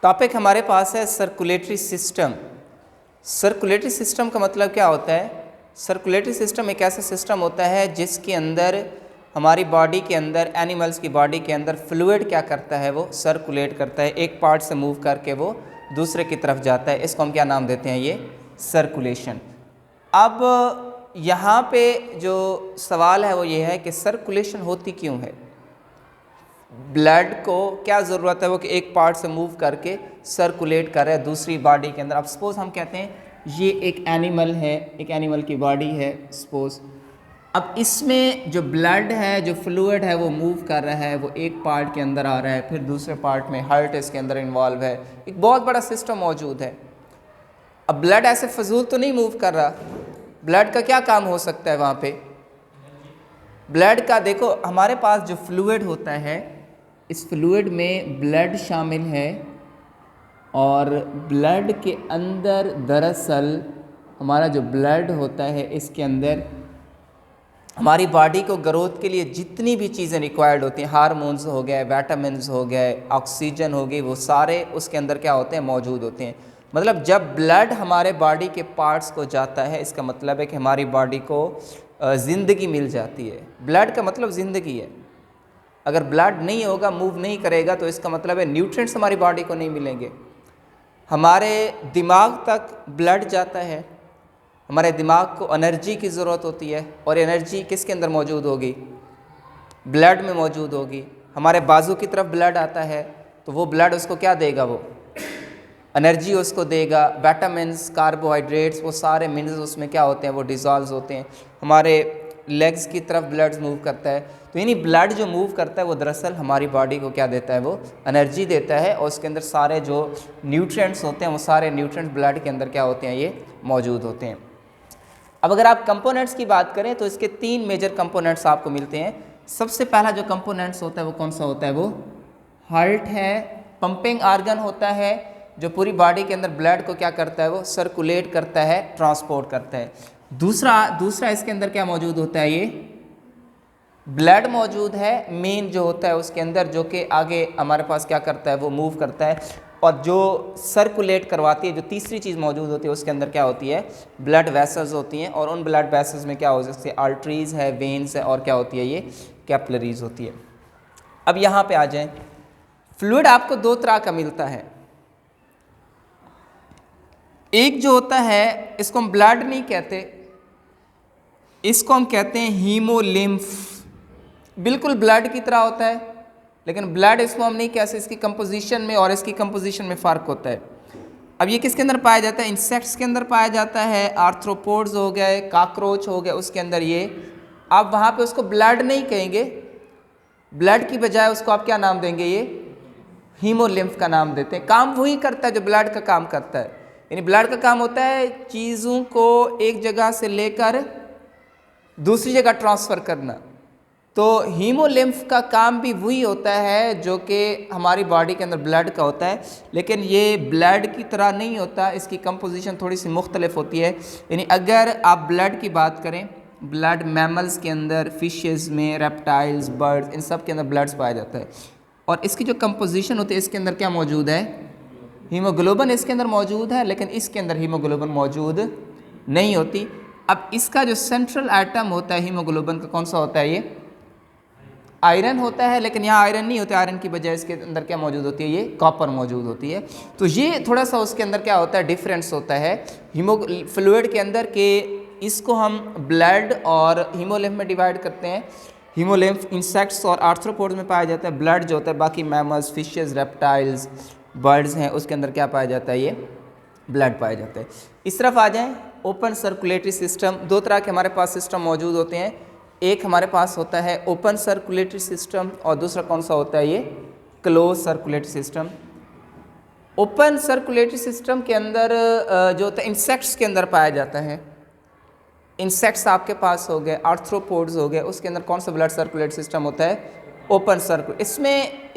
Topic हमारे पास है circulatory system. Circulatory system का मतलब क्या होता है? सर्कुलेटरी सिस्टम एक ऐसा सिस्टम होता है जिसके अंदर हमारी बॉडी के अंदर, एनिमल्स की बॉडी के अंदर फ्लूइड क्या करता है, वो सर्कुलेट करता है, एक पार्ट से मूव करके वो दूसरे की तरफ जाता है। इसको हम क्या नाम देते हैं? ये सर्कुलेशन। अब यहाँ पे जो सवाल है वो ये है कि सर्कुलेशन होती क्यों है? ब्लड को क्या ज़रूरत है वो कि एक पार्ट से मूव करके सर्कुलेट कर रहा है दूसरी बॉडी के अंदर। अब सपोज हम कहते हैं ये एक एनिमल है, एक एनिमल की बॉडी है सपोज। अब इसमें जो ब्लड है, जो फ्लूइड है, वो मूव कर रहा है, वो एक पार्ट के अंदर आ रहा है, फिर दूसरे पार्ट में हार्ट इसके अंदर इन्वॉल्व है, एक बहुत बड़ा सिस्टम मौजूद है। अब ब्लड ऐसे फजूल तो नहीं मूव कर रहा, ब्लड का क्या काम हो सकता है वहाँ पे? ब्लड का देखो, हमारे पास जो फ्लूइड होता है, इस फ्लूइड में ब्लड शामिल है और ब्लड के अंदर दरअसल हमारा जो ब्लड होता है इसके अंदर हमारी बॉडी को ग्रोथ के लिए जितनी भी चीज़ें रिक्वायर्ड होती हैं, हार्मोन्स हो गए, विटामिन्स हो गए, ऑक्सीजन हो गई, वो सारे उसके अंदर क्या होते हैं? मौजूद होते हैं। मतलब जब ब्लड हमारे बॉडी के पार्ट्स को जाता है, इसका मतलब है कि हमारी बॉडी को ज़िंदगी मिल जाती है। ब्लड का मतलब ज़िंदगी है। अगर ब्लड नहीं होगा, मूव नहीं करेगा, तो इसका मतलब है न्यूट्रिएंट्स हमारी बॉडी को नहीं मिलेंगे। हमारे दिमाग तक ब्लड जाता है, हमारे दिमाग को एनर्जी की ज़रूरत होती है, और एनर्जी किसके अंदर मौजूद होगी? ब्लड में मौजूद होगी। हमारे बाजू की तरफ ब्लड आता है, तो वो ब्लड उसको क्या देगा? वो एनर्जी उसको देगा। विटामिन्स, कार्बोहाइड्रेट्स, वो सारे मिनरल्स उसमें क्या होते हैं? वो डिज़ोल्व होते हैं। हमारे लेग्स की तरफ ब्लड मूव करता है, तो यानी ब्लड जो मूव करता है वो दरअसल हमारी बॉडी को क्या देता है? वो एनर्जी देता है, और उसके अंदर सारे जो न्यूट्रिएंट्स होते हैं, वो सारे न्यूट्रिएंट्स ब्लड के अंदर क्या होते हैं? ये मौजूद होते हैं। अब अगर आप कंपोनेंट्स की बात करें तो इसके 3 मेजर कंपोनेंट्स आपको मिलते हैं। सबसे पहला जो कंपोनेंट्स होता है वो कौन सा होता है? वो हार्ट है, पंपिंग आर्गन होता है, जो पूरी बॉडी के अंदर ब्लड को क्या करता है? वो सर्कुलेट करता है, ट्रांसपोर्ट करता है। दूसरा इसके अंदर क्या मौजूद होता है? ये ब्लड मौजूद है मेन जो होता है उसके अंदर, जो कि आगे हमारे पास क्या करता है? वो मूव करता है, और जो सर्कुलेट करवाती है, जो तीसरी चीज़ मौजूद होती है उसके अंदर क्या होती है? ब्लड वेसल्स होती हैं, और उन ब्लड वेसल्स में क्या हो सकती है? आर्टरीज है, वेन्स है, और क्या होती है? ये कैपिलरीज होती है। अब यहाँ पे आ जाएं, फ्लूइड आपको 2 तरह का मिलता है। एक जो होता है, इसको हम ब्लड नहीं कहते, इसको हम कहते हैं हीमोलिम्फ। बिल्कुल ब्लड की तरह होता है, लेकिन ब्लड इसको हम नहीं कहते, इसकी कंपोजिशन में और इसकी कंपोजिशन में फ़र्क होता है। अब ये किसके अंदर पाया जाता है? इंसेक्ट्स के अंदर पाया जाता है, आर्थ्रोपोड्स हो गए, काकरोच हो गए, उसके अंदर ये। आप वहाँ पे उसको ब्लड नहीं कहेंगे, ब्लड की बजाय उसको आप क्या नाम देंगे? ये हीमोलिम्फ का नाम देते हैं। काम वही करता है जो ब्लड का काम करता है, यानी ब्लड का काम होता है चीज़ों को एक जगह से लेकर दूसरी जगह ट्रांसफ़र करना। तो हीमोलिम्फ का काम भी वही होता है जो कि हमारी बॉडी के अंदर ब्लड का होता है, लेकिन ये ब्लड की तरह नहीं होता, इसकी कंपोजिशन थोड़ी सी मुख्तलिफ होती है। यानी अगर आप ब्लड की बात करें, ब्लड मैमल्स के अंदर, फिशेस में, रेप्टाइल्स, बर्ड्स, इन सब के अंदर ब्लड्स पाया जाता है, और इसकी जो कंपोजिशन होती है इसके अंदर क्या मौजूद है? हीमोग्लोबिन इसके अंदर मौजूद है, लेकिन इसके अंदर हीमोग्लोबिन मौजूद नहीं होती। अब इसका जो सेंट्रल एटम होता है हीमोग्लोबिन का, कौन सा होता है? ये आयरन होता है, लेकिन यहाँ आयरन नहीं होता। आयरन की बजाय इसके अंदर क्या मौजूद होती है? ये कॉपर मौजूद होती है। तो ये थोड़ा सा उसके अंदर क्या होता है? डिफरेंस होता है फ्लूइड के अंदर, कि इसको हम ब्लड और हीमोलिम्फ में डिवाइड करते हैं। हीमोलिम्फ इंसेक्ट्स और आर्थ्रोपोड्स में पाया जाता है, ब्लड जो होता है बाकी मैमल्स, फिशेस, रेप्टाइल्स, बर्ड्स हैं, उसके अंदर क्या पाया जाता है? ये ब्लड पाया जाता है। इस तरफ आ जाएं, ओपन सर्कुलेटरी सिस्टम। 2 तरह के हमारे पास सिस्टम मौजूद होते हैं। एक हमारे पास होता है ओपन सर्कुलेटरी सिस्टम, और दूसरा कौन सा होता है? ये close circulatory system. Open circulatory system के अंदर जो होता है इंसेक्ट्स के अंदर पाया जाता है। इंसेक्ट्स आपके पास हो गए, आर्थ्रोपोड्स हो गए, उसके अंदर कौन सा ब्लड सर्कुलेटरी सिस्टम होता है? Open circulate.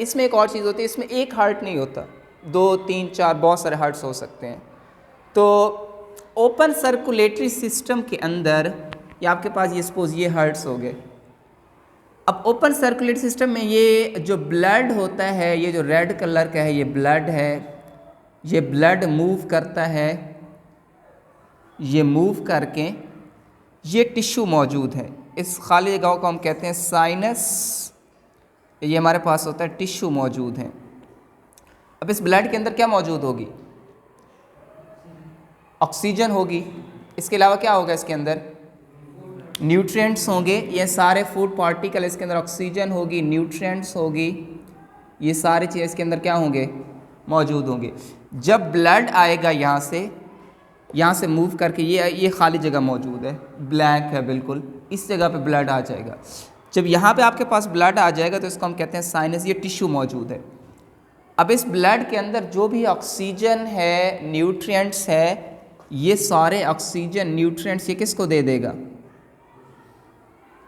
इसमें एक और चीज़ होती है, इसमें एक हार्ट नहीं होता, 2, 3, 4 बहुत सारे हार्ट्स हो सकते हैं। तो ओपन सर्कुलेटरी सिस्टम के अंदर ये आपके पास ये सपोज ये हार्ट्स हो गए। अब ओपन सर्कुलेटरी सिस्टम में ये जो ब्लड होता है, ये जो रेड कलर का है ये ब्लड है, ये ब्लड मूव करता है, ये मूव करके ये टिश्यू मौजूद है, इस खाली जगह को हम कहते हैं साइनस। ये हमारे पास होता है टिश्यू मौजूद है। अब इस ब्लड के अंदर क्या मौजूद होगी? ऑक्सीजन होगी। इसके अलावा क्या होगा इसके अंदर? न्यूट्रिएंट्स होंगे। ये सारे फूड पार्टिकल इसके अंदर, ऑक्सीजन होगी, न्यूट्रिएंट्स होगी, ये सारी चीज़ें इसके अंदर क्या होंगे? मौजूद होंगे। जब ब्लड आएगा यहाँ से मूव करके ये खाली जगह मौजूद है, ब्लैक है बिल्कुल, इस जगह पे ब्लड आ जाएगा। जब यहाँ पे आपके पास ब्लड आ जाएगा तो इसको हम कहते हैं साइनस, ये टिश्यू मौजूद है। अब इस ब्लड के अंदर जो भी ऑक्सीजन है, न्यूट्रिएंट्स है, ये सारे ऑक्सीजन न्यूट्रिएंट्स ये किसको दे देगा?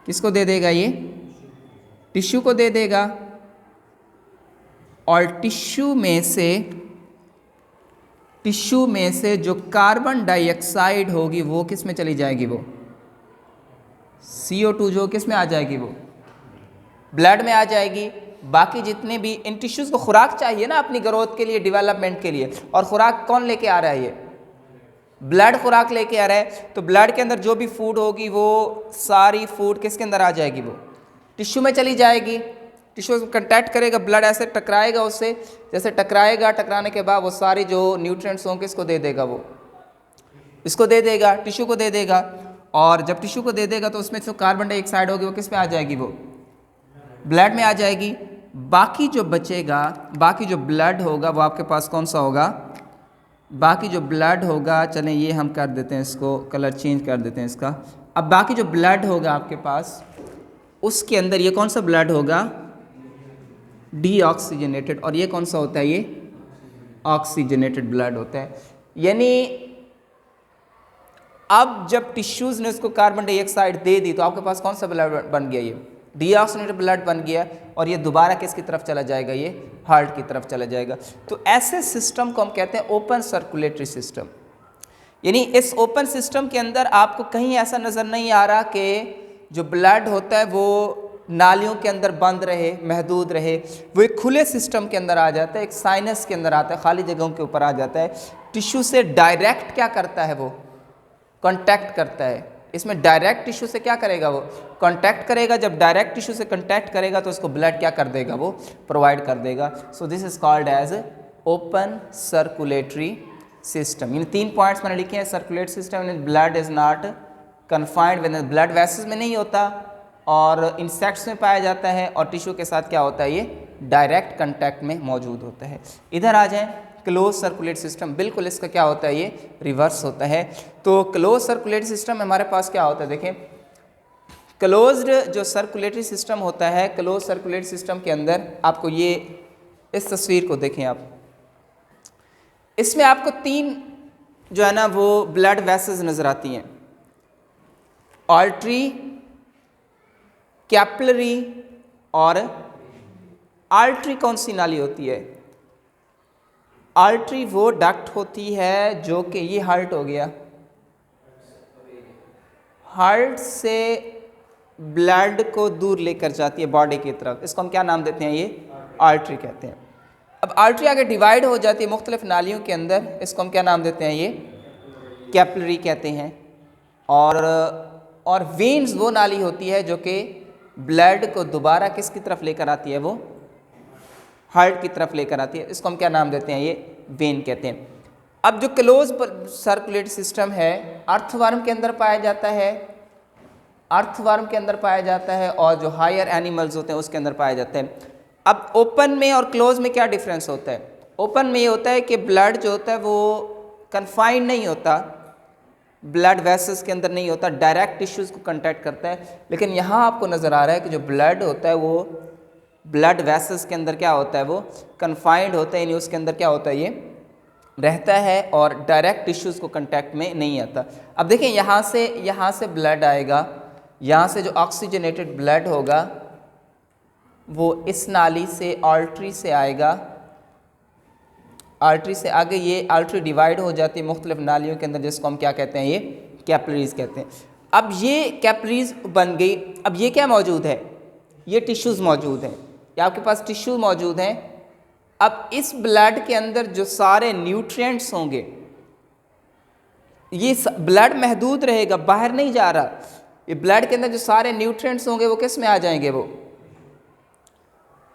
किसको दे देगा? ये टिश्यू को दे देगा। और टिश्यू में से जो कार्बन डाइऑक्साइड होगी वो किस में चली जाएगी? वो CO2 जो किस में आ जाएगी? वो ब्लड में आ जाएगी। बाकी जितने भी इन टिश्यूज़ को खुराक चाहिए ना अपनी ग्रोथ के लिए, डेवलपमेंट के लिए, और खुराक कौन लेके आ रहा है? ये ब्लड खुराक लेके आ रहा है। तो ब्लड के अंदर जो भी फूड होगी वो सारी फूड किसके अंदर आ जाएगी? वो टिश्यू में चली जाएगी। टिश्यू से कंटैक्ट करेगा, ब्लड ऐसे टकराएगा उससे, जैसे टकराएगा, टकराने के बाद वो सारी जो न्यूट्रिएंट्स होंगे किसको दे देगा? वो इसको दे देगा, टिश्यू को दे देगा। और जब टिश्यू को दे देगा तो उसमें जो कार्बन डाइऑक्साइड होगी वो किस में आ जाएगी? वो ब्लड में आ जाएगी। बाकी जो बचेगा, बाकी जो ब्लड होगा वो आपके पास कौन सा होगा? बाकी जो ब्लड होगा, चलें ये हम कर देते हैं, इसको कलर चेंज कर देते हैं इसका। अब बाकी जो ब्लड होगा आपके पास, उसके अंदर ये कौन सा ब्लड होगा? डीऑक्सीजनेटेड। और ये कौन सा होता है? ये ऑक्सीजनेटेड ब्लड होता है। यानी अब जब टिश्यूज़ ने उसको कार्बन डाइऑक्साइड दे दी तो आपके पास कौन सा ब्लड बन गया? ये डीऑक्सीजनेटेड ब्लड बन गया। और ये दोबारा किसकी तरफ चला जाएगा? ये हार्ट की तरफ चला जाएगा। तो ऐसे सिस्टम को हम कहते हैं ओपन सर्कुलेटरी सिस्टम। यानी इस ओपन सिस्टम के अंदर आपको कहीं ऐसा नज़र नहीं आ रहा कि जो ब्लड होता है वो नालियों के अंदर बंद रहे, महदूद रहे। वो एक खुले सिस्टम के अंदर आ जाता है, एक साइनस के अंदर आता है, खाली जगहों के ऊपर आ जाता है। टिश्यू से डायरेक्ट क्या करता है? वो कांटेक्ट करता है। इसमें डायरेक्ट टिश्यू से क्या करेगा? वो कांटेक्ट करेगा। जब डायरेक्ट टिश्यू से कांटेक्ट करेगा तो उसको ब्लड क्या कर देगा? वो प्रोवाइड कर देगा। So this is called as open circulatory system. इन 3 पॉइंट्स मैंने लिखे हैं। Circulatory system, blood is not confined, blood वैसेस में नहीं होता और इंसेक्ट्स में पाया जाता है, और टिश्यू के साथ क्या होता है? ये डायरेक्ट कंटैक्ट में मौजूद होता है। इधर आ जाएं, क्लोज सर्कुलेटरी सिस्टम, बिल्कुल इसका क्या होता है? ये रिवर्स होता है। तो क्लोज सर्कुलेटरी सिस्टम हमारे पास क्या होता है? देखें, क्लोज्ड जो सर्कुलेटरी सिस्टम होता है, क्लोज सर्कुलेटरी सिस्टम के अंदर आपको ये इस तस्वीर को देखें आप, इसमें आपको 3 जो है ना वो ब्लड वेसल्स नज़र आती हैं, आर्टरी, कैपिलरी और आर्टरी। कौन सी नाली होती है? आर्टरी वो डक्ट होती है जो कि ये हार्ट हो गया, हार्ट से ब्लड को दूर लेकर जाती है बॉडी की तरफ, इसको हम क्या नाम देते हैं? ये आर्टरी कहते हैं। अब आर्टरी आगे डिवाइड हो जाती है मुख्तलिफ नालियों के अंदर, इसको हम क्या नाम देते हैं? ये कैपिलरी कहते हैं। और वेन्स वो नाली होती है जो कि ब्लड को दोबारा किसकी तरफ लेकर आती है? वो हार्ट की तरफ लेकर आती है, इसको हम क्या नाम देते हैं? ये वेन कहते हैं। अब जो क्लोज सर्कुलेटरी सिस्टम है अर्थवर्म के अंदर पाया जाता है, अर्थवर्म के अंदर पाया जाता है, और जो हायर एनिमल्स होते हैं उसके अंदर पाया जाता है। अब ओपन में और क्लोज में क्या डिफरेंस होता है? ओपन में ये होता है कि ब्लड जो होता है वो कन्फाइंड नहीं होता, ब्लड वेसल्स के अंदर नहीं होता, डायरेक्ट टिश्यूज़ को कंटैक्ट करता है। लेकिन यहाँ आपको नज़र आ रहा है कि जो ब्लड होता है वो ब्लड वेसल्स के अंदर क्या होता है? वो कन्फाइंड होता है, यानी उसके अंदर क्या होता है? ये रहता है और डायरेक्ट टिश्यूज़ को कंटैक्ट में नहीं आता। अब देखें, यहाँ से ब्लड आएगा, यहाँ से जो ऑक्सीजनेटेड ब्लड होगा वो इस नाली से आर्टरी से आएगा, आर्टरी से आगे ये आर्टरी डिवाइड हो जाती है मुख्तलिफ नालियों के अंदर, जिसको हम क्या कहते हैं? ये कैपिलरीज कहते हैं। अब ये कैपिलरीज बन गई। अब ये क्या मौजूद है? ये टिश्यूज़ मौजूद हैं, या आपके पास टिश्यू मौजूद हैं। अब इस ब्लड के अंदर जो सारे न्यूट्रिएंट्स होंगे, ये ब्लड महदूद रहेगा, बाहर नहीं जा रहा। ये ब्लड के अंदर जो सारे न्यूट्रिएंट्स होंगे वो किस में आ जाएंगे, वो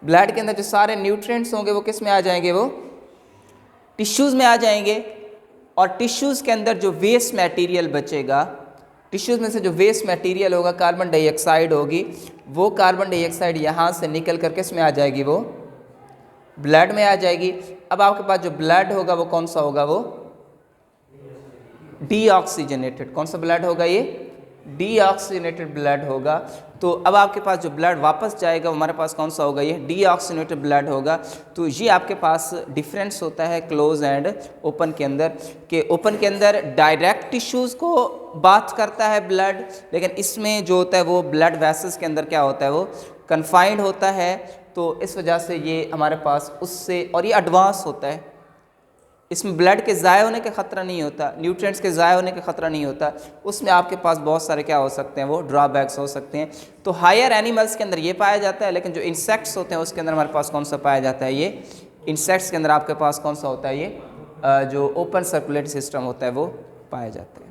ब्लड के अंदर जो सारे न्यूट्रिएंट्स होंगे वो किस में आ जाएंगे, वो टिश्यूज़ में आ जाएंगे। और टिश्यूज़ के अंदर जो वेस्ट मटेरियल बचेगा, टिश्यूज़ में से जो वेस्ट मटेरियल होगा, कार्बन डाइऑक्साइड होगी, वो कार्बन डाइऑक्साइड यहाँ से निकल कर किस में आ जाएगी, वो ब्लड में आ जाएगी। अब आपके पास जो ब्लड होगा वो कौन सा होगा, वो डीऑक्सीजनेटेड। कौन सा ब्लड होगा, ये डीऑक्सीजनेटेड ब्लड होगा। तो अब आपके पास जो ब्लड वापस जाएगा वो हमारे पास कौन सा होगा, ये डीऑक्सीजनेटेड ब्लड होगा। तो ये आपके पास डिफरेंस होता है क्लोज एंड ओपन के अंदर, कि ओपन के अंदर डायरेक्ट टिश्यूज़ को बात करता है ब्लड, लेकिन इसमें जो होता है वो ब्लड वेसल्स के अंदर क्या होता है, वो कन्फाइंड होता है। तो इस वजह से ये हमारे पास उससे, और ये एडवांस होता है, इसमें ब्लड के ज़ाय होने का ख़तरा नहीं होता, न्यूट्रिएंट्स के ज़ाय होने का ख़तरा नहीं होता। उसमें आपके पास बहुत सारे क्या हो सकते हैं, वो ड्रॉबैक्स हो सकते हैं। तो हायर एनिमल्स के अंदर ये पाया जाता है, लेकिन जो इंसेक्ट्स होते हैं उसके अंदर हमारे पास कौन सा पाया जाता है, ये इंसेक्ट्स के अंदर आपके पास कौन सा होता है, ये जो ओपन सर्कुलेटरी सिस्टम होता है वो पाया जाता है।